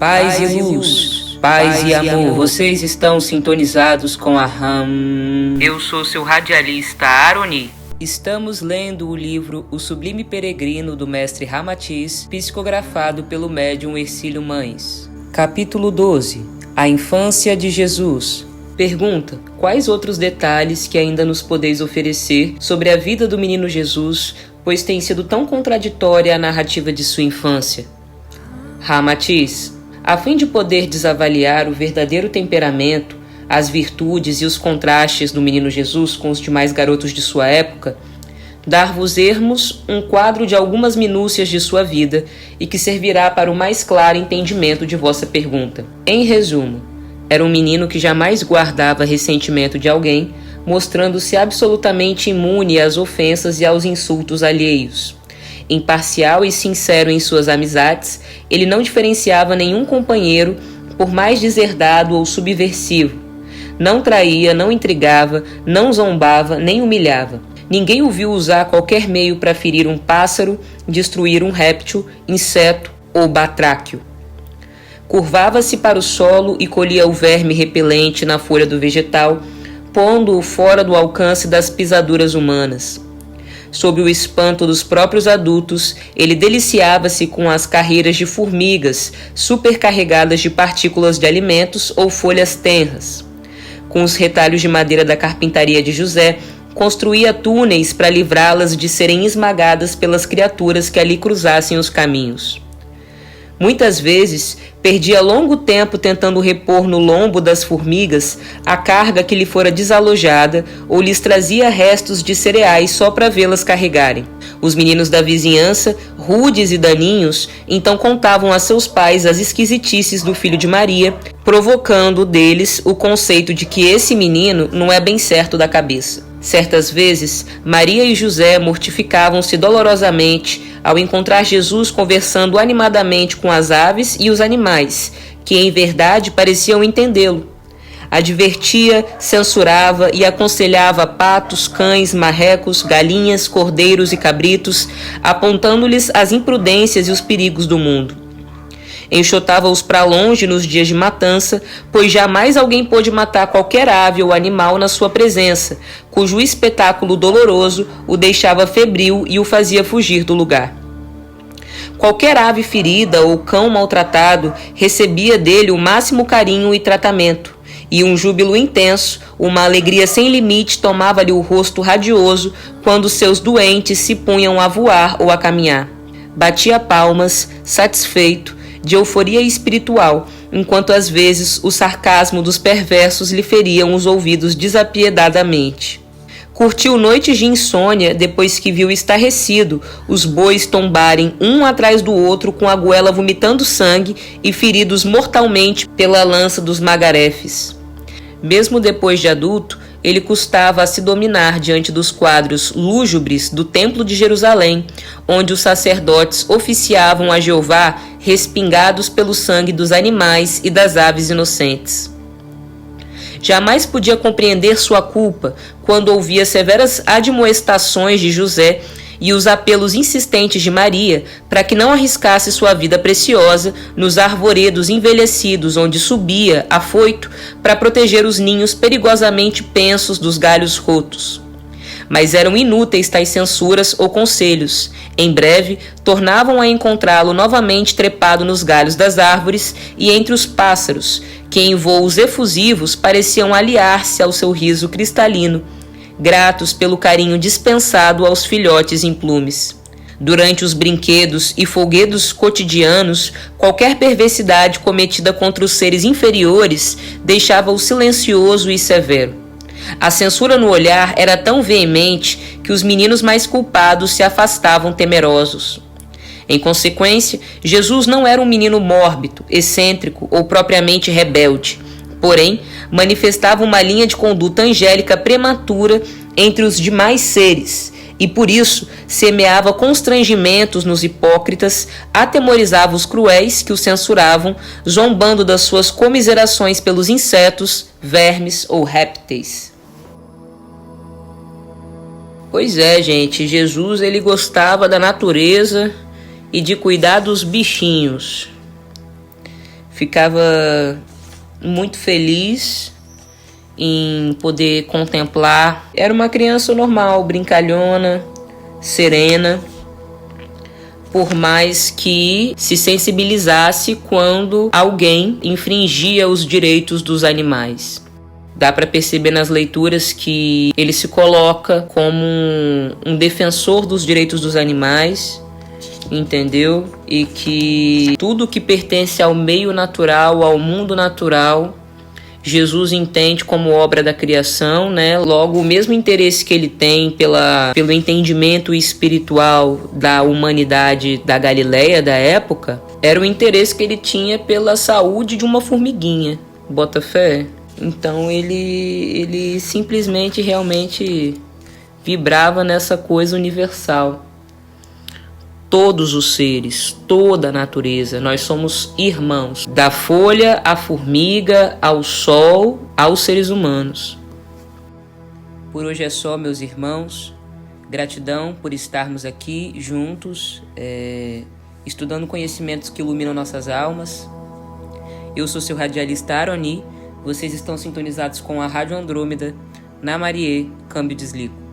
Paz e luz, paz e amor, vocês estão sintonizados com a RAM. Eu sou seu radialista Aroni. Estamos lendo o livro O Sublime Peregrino do mestre Ramatiz, psicografado pelo médium Hercílio Mães. Capítulo 12. A infância de Jesus. Pergunta: quais outros detalhes que ainda nos podeis oferecer sobre a vida do menino Jesus, pois tem sido tão contraditória a narrativa de sua infância? Ramatiz: a fim de poder desavaliar o verdadeiro temperamento, as virtudes e os contrastes do menino Jesus com os demais garotos de sua época, dar-vos-ermos um quadro de algumas minúcias de sua vida e que servirá para o mais claro entendimento de vossa pergunta. Em resumo, era um menino que jamais guardava ressentimento de alguém, mostrando-se absolutamente imune às ofensas e aos insultos alheios. Imparcial e sincero em suas amizades, ele não diferenciava nenhum companheiro, por mais deserdado ou subversivo. Não traía, não intrigava, não zombava, nem humilhava. Ninguém o viu usar qualquer meio para ferir um pássaro, destruir um réptil, inseto ou batráquio. Curvava-se para o solo e colhia o verme repelente na folha do vegetal, pondo-o fora do alcance das pisaduras humanas. Sob o espanto dos próprios adultos, ele deliciava-se com as carreiras de formigas, supercarregadas de partículas de alimentos ou folhas tenras. Com os retalhos de madeira da carpintaria de José, construía túneis para livrá-las de serem esmagadas pelas criaturas que ali cruzassem os caminhos. Muitas vezes, perdia longo tempo tentando repor no lombo das formigas a carga que lhe fora desalojada ou lhes trazia restos de cereais só para vê-las carregarem. Os meninos da vizinhança, rudes e daninhos, então contavam a seus pais as esquisitices do filho de Maria, provocando deles o conceito de que esse menino não é bem certo da cabeça. Certas vezes, Maria e José mortificavam-se dolorosamente ao encontrar Jesus conversando animadamente com as aves e os animais, que em verdade pareciam entendê-lo. Advertia, censurava e aconselhava patos, cães, marrecos, galinhas, cordeiros e cabritos, apontando-lhes as imprudências e os perigos do mundo. Enxotava-os para longe nos dias de matança, pois jamais alguém pôde matar qualquer ave ou animal na sua presença, cujo espetáculo doloroso o deixava febril e o fazia fugir do lugar. Qualquer ave ferida ou cão maltratado recebia dele o máximo carinho e tratamento, e um júbilo intenso, uma alegria sem limite tomava-lhe o rosto radioso quando seus doentes se punham a voar ou a caminhar. Batia palmas, satisfeito, de euforia espiritual, enquanto às vezes o sarcasmo dos perversos lhe feriam os ouvidos desapiedadamente. Curtiu noites de insônia depois que viu estarrecido os bois tombarem um atrás do outro com a goela vomitando sangue e feridos mortalmente pela lança dos magarefes. Mesmo depois de adulto, ele custava a se dominar diante dos quadros lúgubres do Templo de Jerusalém, onde os sacerdotes oficiavam a Jeová respingados pelo sangue dos animais e das aves inocentes. Jamais podia compreender sua culpa quando ouvia severas admoestações de José e os apelos insistentes de Maria para que não arriscasse sua vida preciosa nos arvoredos envelhecidos onde subia, afoito, para proteger os ninhos perigosamente pensos dos galhos rotos. Mas eram inúteis tais censuras ou conselhos. Em breve, tornavam a encontrá-lo novamente trepado nos galhos das árvores e entre os pássaros, que em voos efusivos pareciam aliar-se ao seu riso cristalino, gratos pelo carinho dispensado aos filhotes em plumes. Durante os brinquedos e folguedos cotidianos, qualquer perversidade cometida contra os seres inferiores deixava-o silencioso e severo. A censura no olhar era tão veemente que os meninos mais culpados se afastavam temerosos. Em consequência, Jesus não era um menino mórbido, excêntrico ou propriamente rebelde. Porém, manifestava uma linha de conduta angélica prematura entre os demais seres, e por isso semeava constrangimentos nos hipócritas, atemorizava os cruéis que o censuravam, zombando das suas comiserações pelos insetos, vermes ou répteis. Pois é, gente, Jesus ele gostava da natureza e de cuidar dos bichinhos. ficava muito feliz em poder contemplar. Era uma criança normal, brincalhona, serena, por mais que se sensibilizasse quando alguém infringia os direitos dos animais. Dá para perceber nas leituras que ele se coloca como um defensor dos direitos dos animais, entendeu? E que tudo que pertence ao meio natural, ao mundo natural, Jesus entende como obra da criação, né? Logo, o mesmo interesse que ele tem pelo entendimento espiritual da humanidade da Galileia da época, era o interesse que ele tinha pela saúde de uma formiguinha. Bota fé? Então ele simplesmente realmente vibrava nessa coisa universal. Todos os seres, toda a natureza, nós somos irmãos. Da folha à formiga, ao sol, aos seres humanos. Por hoje é só, meus irmãos. Gratidão por estarmos aqui juntos, estudando conhecimentos que iluminam nossas almas. Eu sou seu radialista Aroni. Vocês estão sintonizados com a Rádio Andrômeda, na Marie, câmbio desligo.